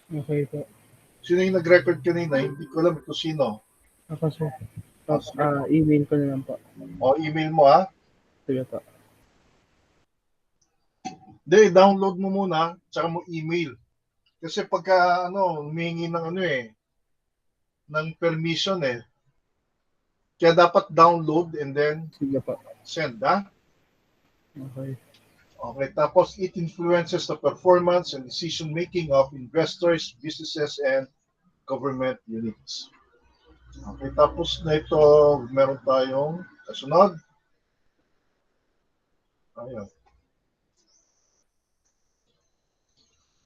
Okay po. Sino yung nag-record kanina? Hindi ko alam kung sino. Ako, sir. Sige po. Email ko na lang po. O, email mo ha. Sige po. Hindi, download mo muna, tsaka mo email. Kasi pagka, humingi ng ng permission eh. Kaya dapat download and then Sige po. send, ha? Okay. Okay, tapos it influences the performance and decision-making of investors, businesses, and government units. Okay, tapos na ito, meron tayong kasunod. Ayun.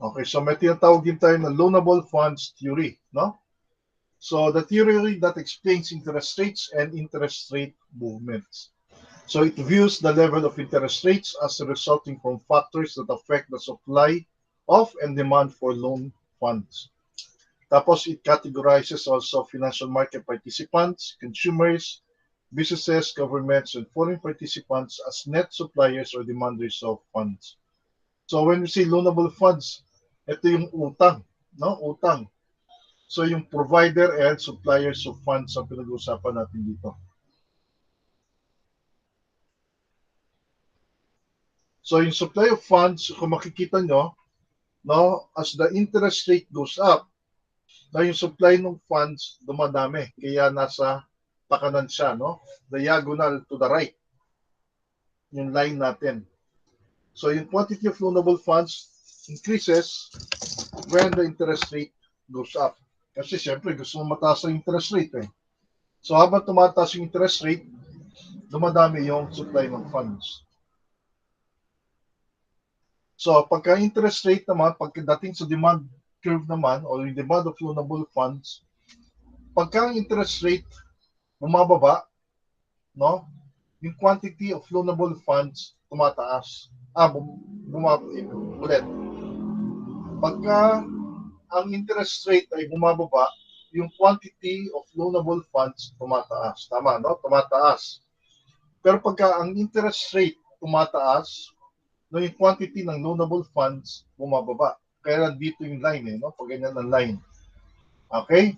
Okay, so may tinatawag din tayo na loanable funds theory, no? So the theory that explains interest rates and interest rate movements. So it views the level of interest rates as resulting from factors that affect the supply of and demand for loan funds. Tapos it categorizes also financial market participants, consumers, businesses, governments, and foreign participants as net suppliers or demanders of funds. So when we say loanable funds, ito yung utang, no? Utang. So yung provider and suppliers of funds ang pinag-uusapan natin dito. So yung supply of funds, kung makikita nyo, no, as the interest rate goes up, na yung supply ng funds dumadami. Kaya nasa pakanan siya, no? Diagonal to the right. Yung line natin. So yung quantity of loanable funds increases when the interest rate goes up. Kasi siyempre gusto mo mataas ang interest rate eh. So habang tumataas yung interest rate, dumadami yung supply ng funds. So pagka interest rate naman, pagdating sa demand curve naman o yung demand of loanable funds, pagka ang interest rate bumababa, no? Yung quantity of loanable funds tumataas. Ulit. Pagka ang interest rate ay bumababa, yung quantity of loanable funds tumataas. Tama, no? Tumataas. Pero pagka ang interest rate tumataas, no, yung quantity ng loanable funds bumababa. Kaya dito yung line, no? Pag ganyan ang line. Okay?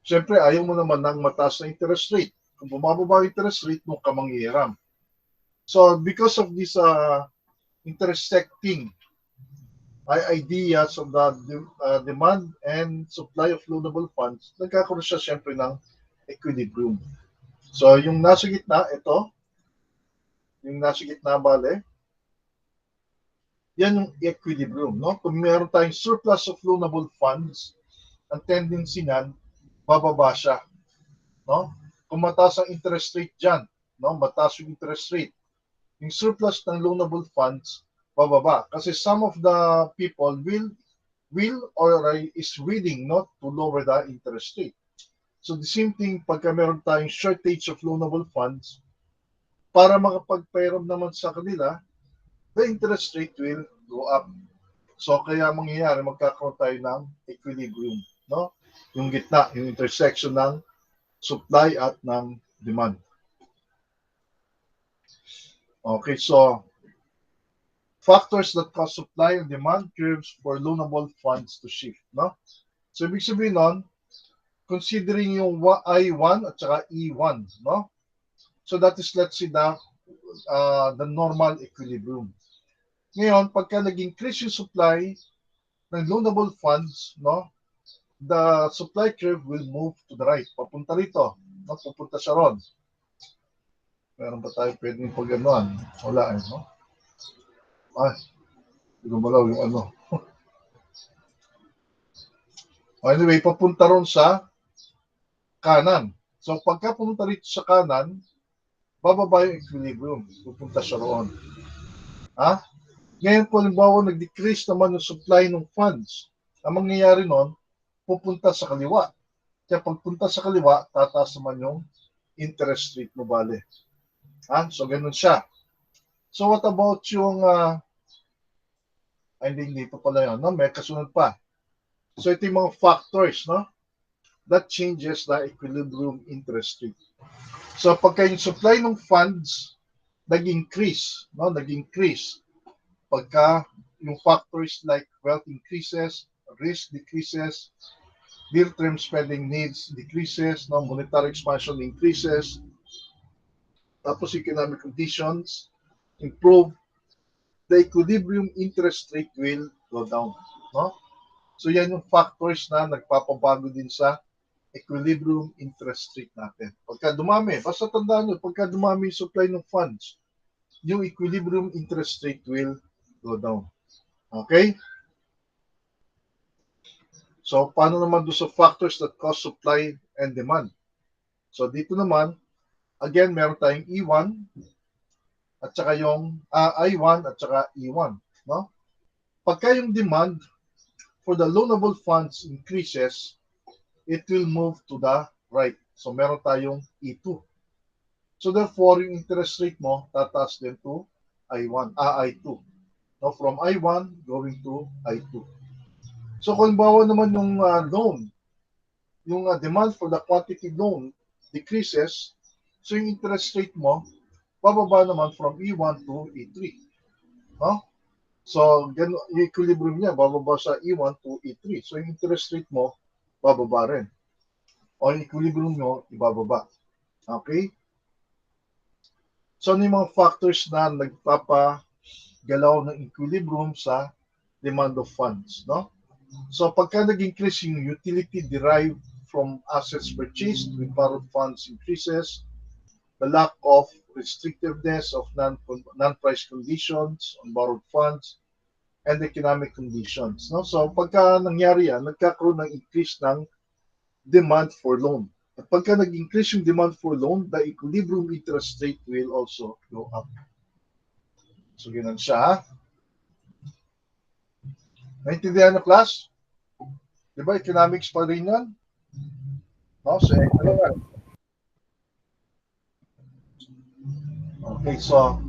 Siyempre, ayaw mo naman ng mataas na interest rate. Kung bumababa yung interest rate, nung ka manghihiram. So, because of this intersecting ideas of the demand and supply of loanable funds, nagkakaroon siya siyempre ng equilibrium. So, yung nasa gitna, ito, yung nasa gitna, bale, yan yung equilibrium, no? Kung meron tayong surplus of loanable funds, ang tendency niyan, bababa siya, no? Kung mataas ang interest rate dyan, no? Mataas yung interest rate, yung surplus ng loanable funds, bababa. Kasi some of the people will or is willing not to lower the interest rate. So the same thing, pagka meron tayong shortage of loanable funds, para makapagpairam naman sa kanila, the interest rate will go up. So kaya mangyayari, magkakaroon tayo ng equilibrium, no? Yung gitna, yung intersection ng supply at ng demand. Okay, so factors that cause supply and demand curves for loanable funds to shift, no? So ibig sabihin nun, considering yung I1 at saka E1, no? So that is, let's say, the normal equilibrium. Ngayon, pagka nag-increase yung supply ng loanable funds, no, the supply curve will move to the right. Papunta rito. No? Pupunta siya ron. Meron ba tayo pwedeng pag-anuan? Wala eh, no? Ay, gumalaw yung ano. Anyway, papunta ron sa kanan. So, pagka pumunta rito sa kanan, bababa yung equilibrium. Pupunta siya roon. Ha? Ngayon, kung halimbawa nag-decrease naman yung supply ng funds, ang mangyayari nun, pupunta sa kaliwa. Kaya pagpunta sa kaliwa, tataas naman yung interest rate mo, bale. Ha? So, ganun siya. So, what about yung, hindi pa pala yun, no? May kasunod pa. So, ito yung mga factors, no? That changes the equilibrium interest rate. So, pagka yung supply ng funds nag-increase, no? Nag-increase. Pagka yung factors like wealth increases risk decreases, near-term spending needs decreases, no, monetary expansion increases, tapos economic conditions improve, the equilibrium interest rate will go down. No? So yan yung factors na nagpapabago din sa equilibrium interest rate natin. Pagka dumami, basta tandaan nyo, pagka dumami yung supply ng funds, yung equilibrium interest rate will go down. Okay? So, paano naman doon sa factors that cause supply and demand? So, dito naman, again, meron tayong E1 at saka yung I1 at saka E1. No? Pagka yung demand for the loanable funds increases, it will move to the right. So, meron tayong E2. So, therefore, yung interest rate mo, tataas din to I2. No? From I1 going to I2. So, kung bawa naman yung loan, yung demand for the quantity loan decreases, so yung interest rate mo, bababa naman from E1 to E3. No? So, yung equilibrium niya, bababa sa E1 to E3. So, yung interest rate mo, bababa rin. O yung equilibrium mo, ibababa. Okay? So, ano yung mga factors na nagpapagalaw ng equilibrium sa demand of funds, no? So, pagka nag-increase yung utility derived from assets purchased with borrowed funds increases, the lack of restrictiveness of non-price conditions on borrowed funds, and economic conditions. No? So, pagka nangyari yan, nagkakaroon ng increase ng demand for loan. At pagka nag-increase yung demand for loan, the equilibrium interest rate will also go up. So, ganun siya, ha? Naintindihan na, class? Di ba, economics pa rin yan? No? So, okay, so,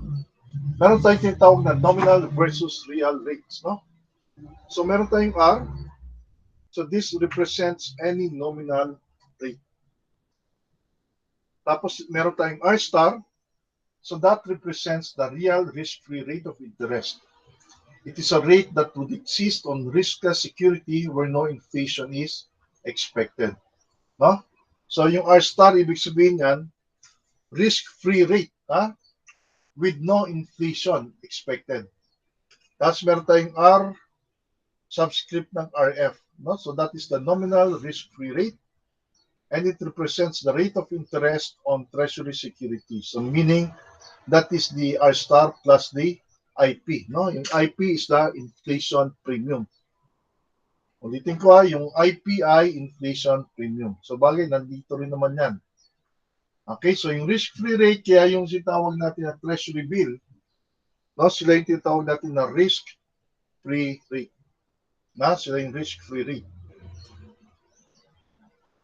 meron tayong tinatawag na nominal versus real rates, no? So, meron tayong R. So, this represents any nominal rate. Tapos, meron tayong R star. So, that represents the real risk-free rate of interest. It is a rate that would exist on riskless security where no inflation is expected. No? So, yung R star, ibig sabihin yan, risk-free rate, ha? With no inflation expected. Tapos, meron tayong R subscript ng RF. No? So, that is the nominal risk-free rate. And it represents the rate of interest on treasury securities. So, meaning, that is the R star plus the IP. No? Yung IP is the inflation premium. Ulitin ko yung IPI inflation premium. So bagay, nandito rin naman yan. Okay, so yung risk-free rate, kaya yung sinatawag natin na treasury bill, no, sila yung tinatawag natin na risk-free rate. Na, sila yung risk-free rate.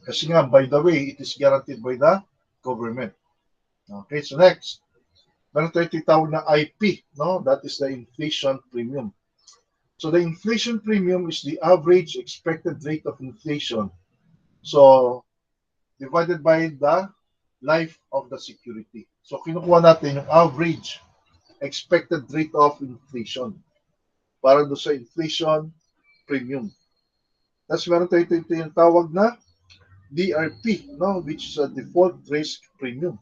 Kasi nga, by the way, it is guaranteed by the government. Okay, so next. Meron tayo tinatawag na IP, no? That is the inflation premium. So the inflation premium is the average expected rate of inflation. So divided by the life of the security. So kinukuha natin yung average expected rate of inflation para doon sa inflation premium. Tapos meron tayo yung tawag na DRP, no? Which is a default risk premium.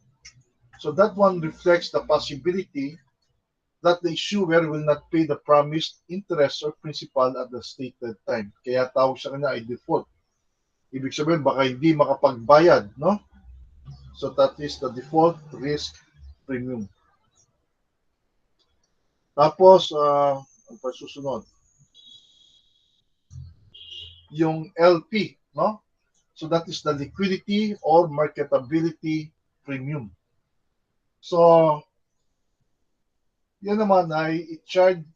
So that one reflects the possibility that the issuer will not pay the promised interest or principal at the stated time. Kaya tawag sa kanya ay default. Ibig sabihin, baka hindi makapagbayad, no? So that is the default risk premium. Tapos, ang pasusunod, yung LP, no? So that is the liquidity or marketability premium. So, yan naman ay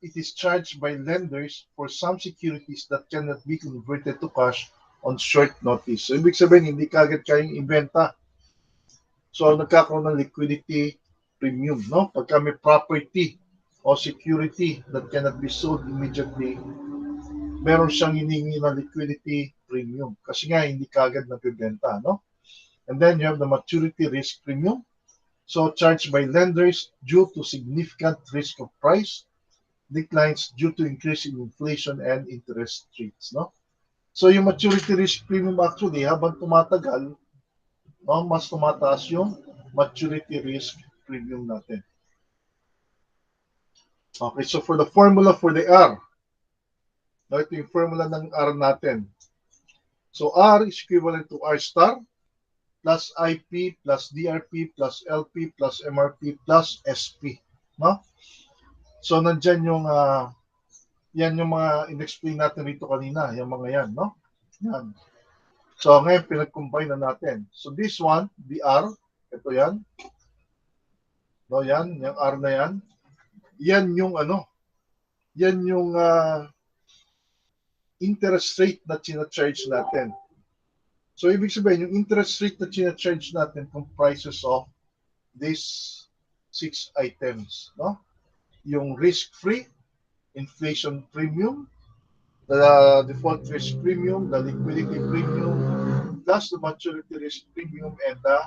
it is charged by lenders for some securities that cannot be converted to cash on short notice. So, ibig sabihin, hindi kagad kayong ibenta. So, nagkakaroon ng liquidity premium, no? Pagka may property o security that cannot be sold immediately, meron siyang hiningi na liquidity premium. Kasi nga, hindi kagad nabibenta, no? And then, you have the maturity risk premium. So charged by lenders due to significant risk of price declines due to increasing inflation and interest rates. No? So yung maturity risk premium actually, habang tumatagal, no, mas tumataas yung maturity risk premium natin. Okay, so for the formula for the R, no, ito yung formula ng R natin. So R is equivalent to R star plus IP plus DRP plus LP plus MRP plus SP. No? So nandyan yung, yan yung mga in-explain natin rito kanina, yung mga yan. No? Yan. So ngayon pinag-combine na natin. So this one, the R, ito yan. No, yan, yung R na yan. Yan yung ano, yan yung interest rate na charge natin. So, ibig sabihin, yung interest rate na charge natin comprises of these 6 items. No? Yung risk-free, inflation premium, the default risk premium, the liquidity premium, plus the maturity risk premium, and the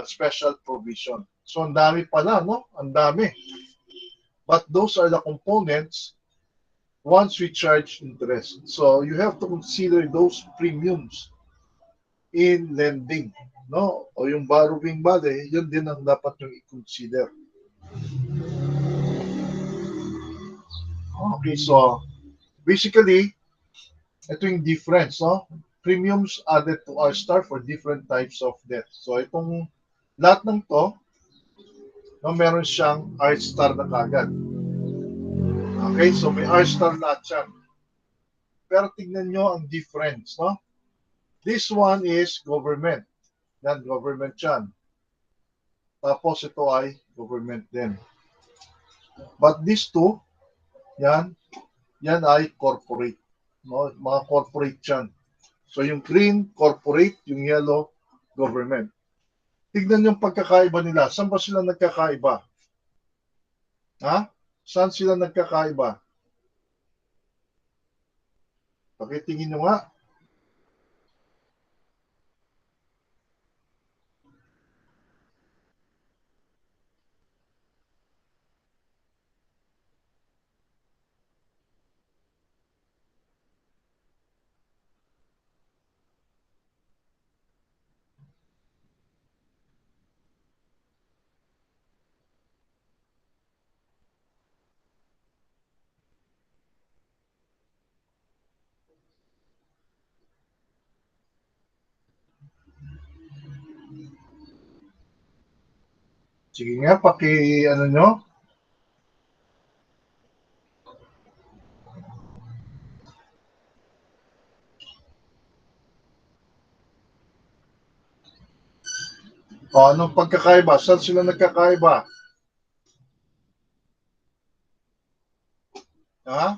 special provision. So, ang dami pala, no? Ang dami. But those are the components once we charge interest. So, you have to consider those premiums in lending, no? O yung borrowing bale, yun din ang dapat yung i-consider. Okay, so basically, ito yung difference, no? Premiums added to R star for different types of debt. So itong lahat ng to, no, meron siyang R star na kagad. Okay, so may R star lahat yan. Pero tignan nyo ang difference, no? This one is government. Yan, government yan. Tapos ito ay government din. But these two, yan, yan ay corporate. No? Mga corporate yan. So yung green, corporate, yung yellow, government. Tignan yung pagkakaiba nila. Saan ba sila nagkakaiba? Ha? Saan sila nagkakaiba? Pakitingin nyo nga. Sige nga, ano nyo. O, anong pagkakaiba? Saan sila nagkakaiba? Ha?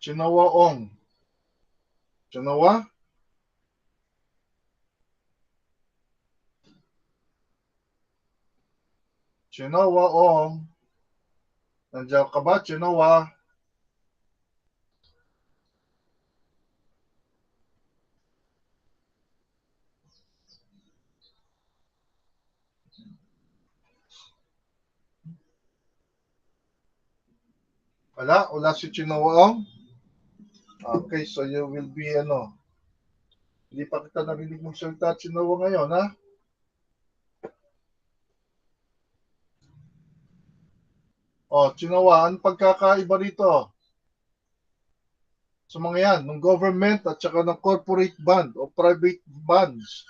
Chinawaong. Chinawa? Chinawaong. Nandiyan ka ba? Chinawa? Wala? Wala si Chinawaong? Okay, so you will be hindi pa kita narinig magsalita Chinawa ngayon, ha? O, Chinawa, anong pagkakaiba rito? Sa mga yan, ng government at saka ng corporate bond o private bonds.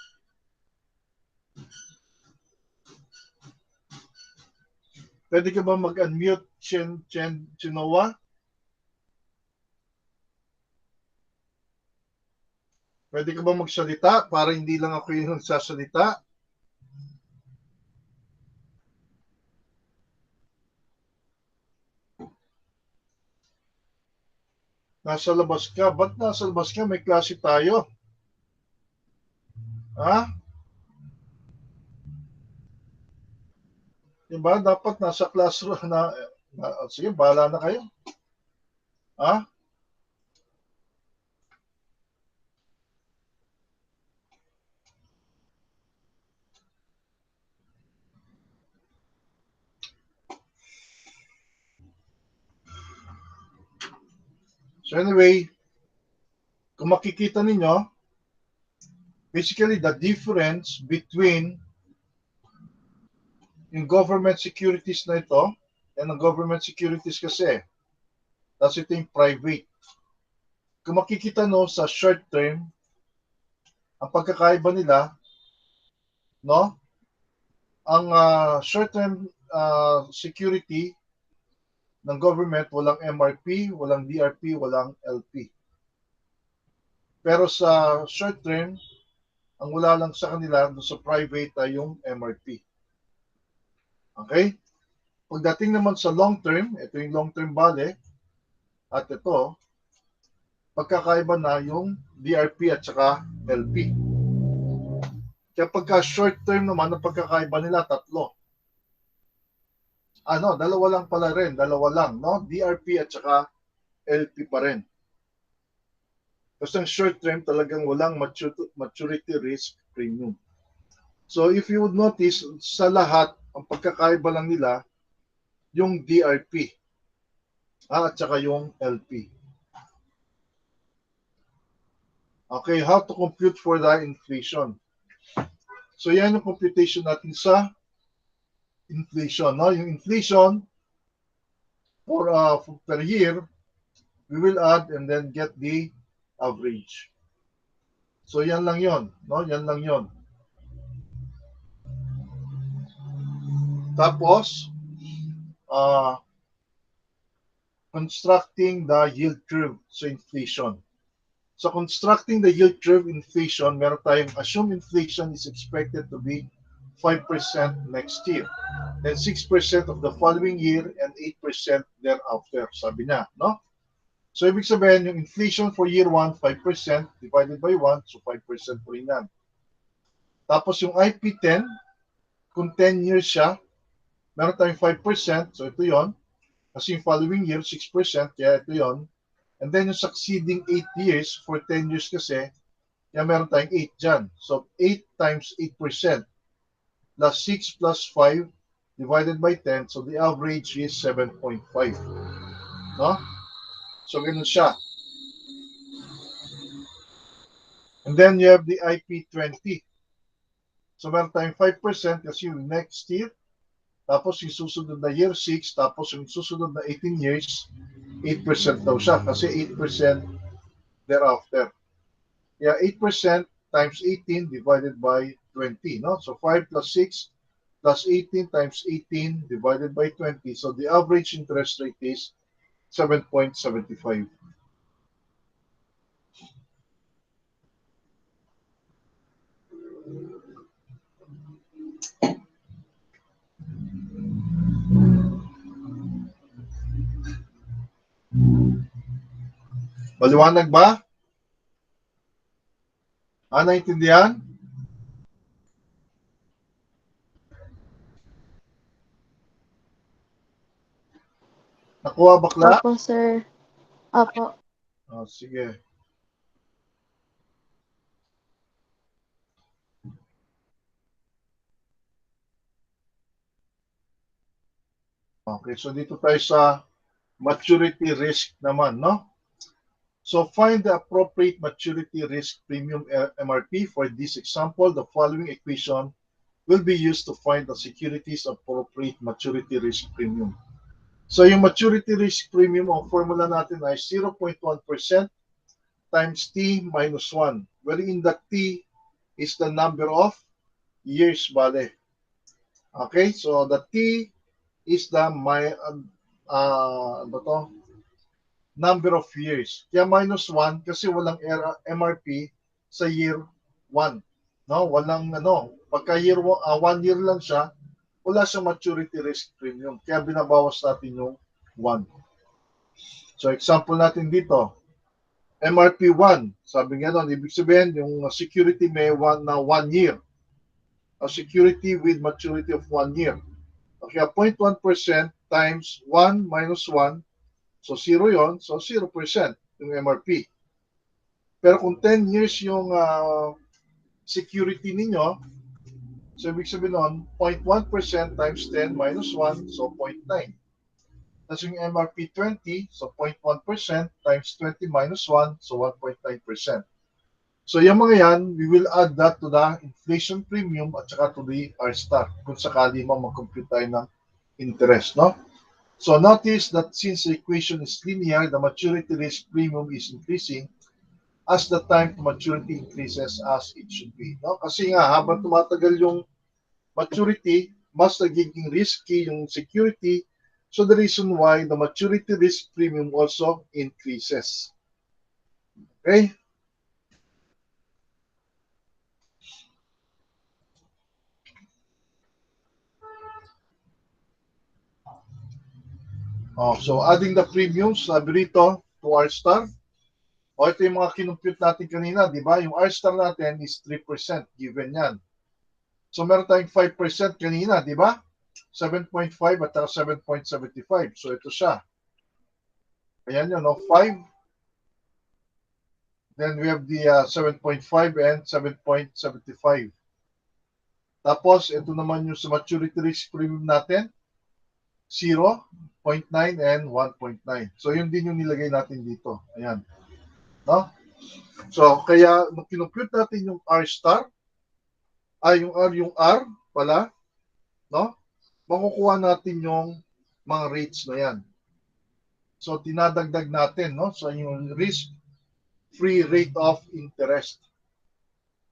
Pwede ka ba mag-unmute, Chinowa? Pwede ka ba magsalita para hindi lang ako yung nagsasalita? Nasa labas ka. Ba't nasa labas ka? May klase tayo. Ha? Diba? Dapat nasa classroom sige, bahala na kayo. Ha? So anyway, kung makikita ninyo, basically the difference between yung government securities na ito, yan ang government securities kasi, tapos ito yung private. Kung makikita no sa short term, ang pagkakaiba nila, no? Ang short term security ng government, walang MRP, walang DRP, walang LP. Pero sa short term, ang wala lang sa kanila sa private ay yung MRP. Okay? Pagdating naman sa long term, ito yung long term bale, at ito, pagkakaiba na yung DRP at saka LP. Kaya pagka short term naman, ang pagkakaiba nila tatlo. Dalawa lang pala rin, dalawa lang, no? DRP at saka LP pa rin. Kasi ang short term talagang walang maturity risk premium. So if you would notice, sa lahat, ang pagkakaiba lang nila, yung DRP at saka yung LP. Okay, how to compute for the inflation. So yan yung computation natin sa inflation. No? Yung inflation for per year, we will add and then get the average. So yan lang yon, no? Yan lang yon. Tapos constructing the yield curve sa inflation. So constructing the yield curve inflation, meron tayong assume inflation is expected to be 5% next year. Then 6% of the following year and 8% thereafter, sabi niya, no? So ibig sabihin, yung inflation for year 1, 5% divided by 1, so 5% po rin yan. Tapos yung IP10, kung 10 years siya, meron tayong 5%, so ito yon. Kasi yung following year, 6%, kaya ito yon. And then yung succeeding 8 years, for 10 years kasi, kaya meron tayong 8 dyan. So 8 times 8% plus 6 plus 5 divided by 10, so the average is 7.5. No? So ganun siya. And then you have the IP20. So meron tayong 5% kasi yung next year, tapos yung susunod na year 6, tapos yung susunod na 18 years, 8% daw siya kasi 8% thereafter. Yeah, 8% times 18 divided by 20, no? So 5 plus 6 plus 18 times 18 divided by 20. So the average interest rate is 7.75. Maliwanag ba? Naintindihan? Nakuha bakla? Opo, sir. Opo. Sige. Okay, so dito tayo sa maturity risk naman, no? So find the appropriate maturity risk premium MRP. For this example, the following equation will be used to find the securities appropriate maturity risk premium. So yung maturity risk premium, ang formula natin ay 0.1% times T minus 1, wherein the T is the number of years, bale. Okay, so the T is the number of years. Kaya minus 1 kasi walang MRP sa year 1. No, walang pagka year 1 year lang siya, wala siyang maturity risk premium. Kaya binabawas natin yung 1. So example natin dito, MRP 1, sabi nga doon, ibig sabihin yung security may 1 year. A security with maturity of 1 year. Kaya 0.1% times 1 minus 1, so 0 yon, so 0% yung MRP. Pero kung 10 years yung security ninyo, so ibig sabihin nun, 0.1% times 10 minus 1, so 0.9. Tapos yung MRP 20, so 0.1% times 20 minus 1, so 1.9%. So yung mga yan, we will add that to the inflation premium at saka to the R star kung sakali mo mag-compute tayo ng interest, no? So notice that since the equation is linear, the maturity risk premium is increasing as the time to maturity increases as it should be, no? Kasi nga, habang tumatagal yung maturity, mas nagiging risky yung security. So the reason why the maturity risk premium also increases. Okay? Oh, so adding the premiums, sabi rito, to R star. O ito yung mga kinumpute natin kanina, di ba? Yung R star natin is 3%, given yan. So meron tayong 5% kanina, di ba? 7.5 at 7.75. So ito siya. Ayan yun, no? 5. Then we have the 7.5 and 7.75. Tapos, ito naman yung sa maturity risk premium natin, 0, 0.9, and 1.9. So, yun din yung nilagay natin dito. Ayan. No? So, kaya, nung kinumpute natin yung R star, yung R pala, no? Makukuha natin yung mga rates na yan. So, tinadagdag natin, no? So, yung risk-free rate of interest.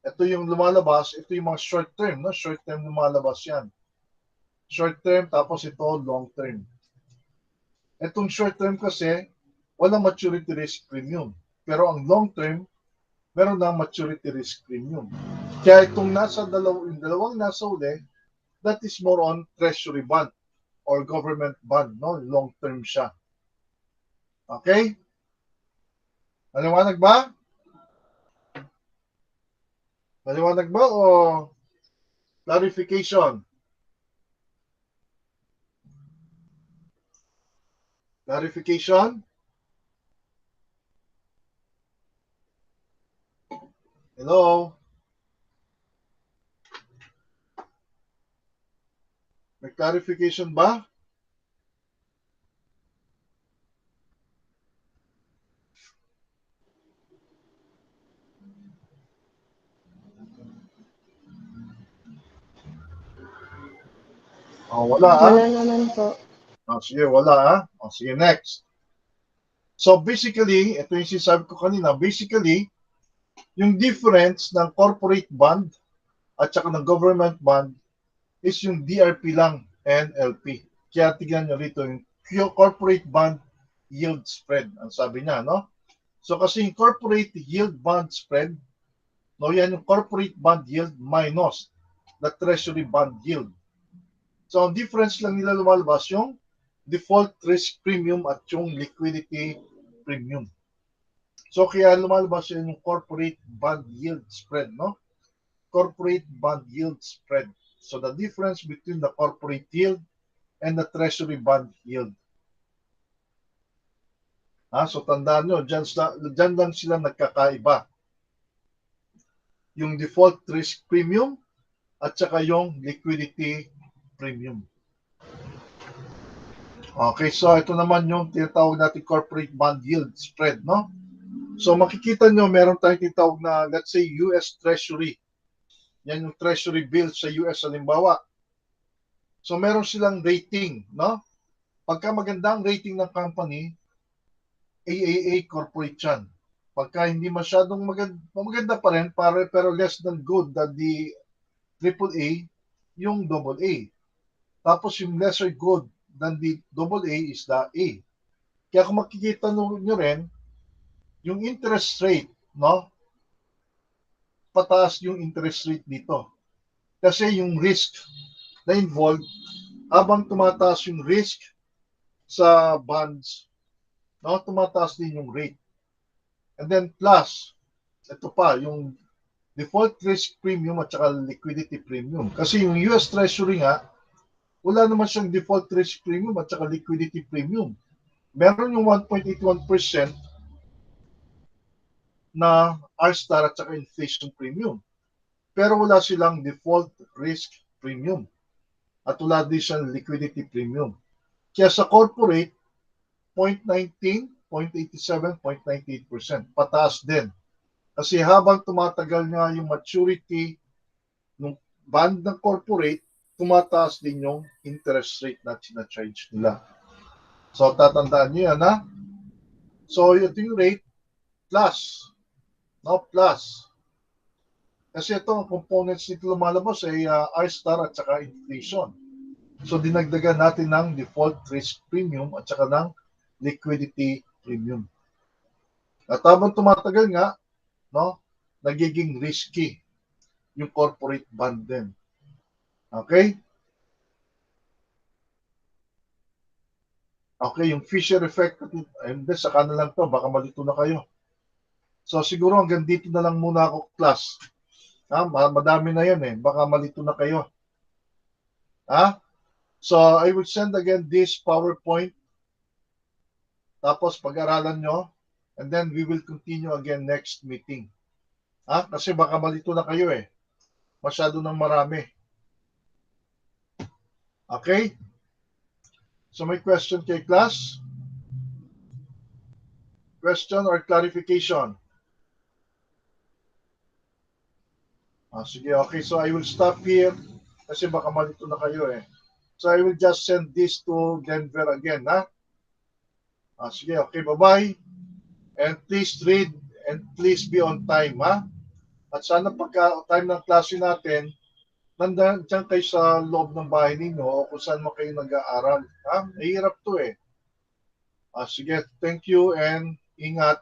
Ito yung lumalabas, ito yung mga short term, no? Short term lumalabas yan. Short term, tapos ito long term. Itong short term kasi, walang maturity risk premium. Pero ang long term, meron ng maturity risk premium. Kaya itong yung dalawang nasa uli, that is more on treasury bond or government bond, no? Long term siya. Okay? Maliwanag ba? Maliwanag ba o clarification? Clarification? Hello? May clarification ba? Oh, wala Wala naman po. Oh, sige, wala ha. Oh, sige, next. So basically, ito yung sinasabi ko kanina, basically, yung difference ng corporate bond at saka ng government bond is yung DRP lang and LP. Kaya tignan nyo rito yung corporate bond yield spread, ang sabi niya, no? So kasi yung corporate yield bond spread, no, yan yung corporate bond yield minus the treasury bond yield. So ang difference lang nila lumalabas yung default risk premium at yung liquidity premium. So kaya lumalabas yun yung corporate bond yield spread, no? Corporate bond yield spread. So the difference between the corporate yield and the treasury bond yield. So tandaan nyo, dyan lang sila nagkakaiba. Yung default risk premium at saka yung liquidity premium. Okay, so ito naman yung tinatawag natin corporate bond yield spread, no? So makikita nyo, meron tayong tinatawag na, let's say, US Treasury. Yan yung Treasury bill sa US, halimbawa. So meron silang rating, no? Pagka maganda ang rating ng company, AAA corporate yan. Pagka hindi masyadong maganda pa rin, pero less than good than the AAA, yung AA. Tapos yung lesser good than the AA is the A. Kaya kung makikita nyo rin, yung interest rate, no? Pataas yung interest rate dito. Kasi yung risk na involved, habang tumataas yung risk sa bonds, no, tumataas din yung rate. And then plus, ito pa, yung default risk premium at saka liquidity premium. Kasi yung US Treasury nga, wala naman siyang default risk premium at saka liquidity premium. Meron yung 1.81% na R-star at saka inflation premium. Pero wala silang default risk premium. At wala din siyang liquidity premium. Kaya sa corporate, 0.19, 0.87, 0.98%. Pataas din. Kasi habang tumatagal nga yung maturity ng bond ng corporate, tumataas din yung interest rate na charge nila. So, tatandaan nyo yan, ha? So, ito yung rate plus. No, plus. Kasi ito, ang components nito lumalabas ay R-star at saka inflation. So, dinagdagan natin ng default risk premium at saka ng liquidity premium. At habang tumatagal nga, no, nagiging risky yung corporate bond din. Okay? Okay, yung Fisher effect, hindi, saka na lang to, baka malito na kayo. So, siguro hanggang dito na lang muna ako, class. Ha? Madami na yan eh, baka malito na kayo. Ha? So, I will send again this PowerPoint. Tapos, pag-aralan nyo. And then, we will continue again next meeting. Ha? Kasi baka malito na kayo eh. Masyado nang marami. Okay? So, may question kay class? Question or clarification? Sige, okay. So, I will stop here. Kasi baka malito na kayo eh. So, I will just send this to Denver again, ha? Sige, okay. Bye-bye. And please read and please be on time, ha? At sana pagka time ng klase natin, nandiyan kayo sa loob ng bahay ninyo o kung saan mo kayo nag-aaral. Ha? Mahirap to eh. Sige, thank you and ingat.